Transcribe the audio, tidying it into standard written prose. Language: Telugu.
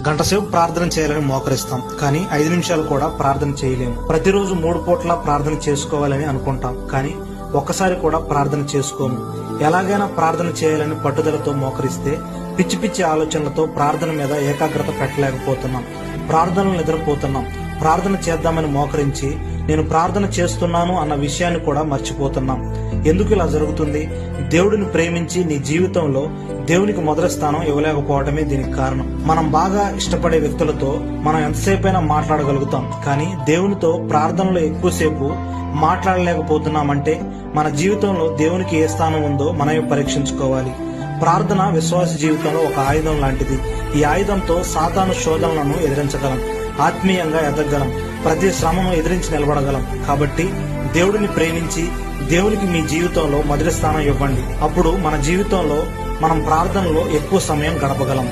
గంట సేపు ప్రార్థన చేయాలని మోకరిస్తాం, కానీ 5 నిమిషాలు కూడా ప్రార్థన చేయలేము. ప్రతిరోజు 3 పూట్ల ప్రార్థన చేసుకోవాలని అనుకుంటాం, కానీ ఒక్కసారి కూడా ప్రార్థన చేసుకోము. ఎలాగైనా ప్రార్థన చేయాలని పట్టుదలతో మోకరిస్తే పిచ్చి పిచ్చి ఆలోచనలతో ప్రార్థన మీద ఏకాగ్రత పెట్టలేకపోతున్నాం. ప్రార్థనలు నిద్రపోతున్నాం. ప్రార్థన చేద్దామని మోకరించి నేను ప్రార్థన చేస్తున్నాను అన్న విషయాన్ని కూడా మర్చిపోతున్నాం. ఎందుకు ఇలా జరుగుతుంది? దేవుడిని ప్రేమించి నీ జీవితంలో దేవునికి మొదటి స్థానం ఇవ్వలేకపోవడమే దీనికి కారణం. మనం బాగా ఇష్టపడే వ్యక్తులతో మనం ఎంతసేపైనా మాట్లాడగలుగుతాం, కానీ దేవునితో ప్రార్థనలో ఎక్కువసేపు మాట్లాడలేకపోతున్నామంటే మన జీవితంలో దేవునికి ఏ స్థానం ఉందో మనమే పరీక్షించుకోవాలి. ప్రార్థన విశ్వాస జీవితంలో ఒక ఆయుధం లాంటిది. ఈ ఆయుధంతో సాతాను శోధనలను ఎదిరించగలం, ఆత్మీయంగా ఎదగలం, ప్రతి శ్రమను ఎదిరించి నిలబడగలం. కాబట్టి దేవుడిని ప్రేమించి దేవునికి మీ జీవితంలో మొదటి స్థానం ఇవ్వండి. అప్పుడు మన జీవితంలో మనం ప్రార్థనలో ఎక్కువ సమయం గడపగలం.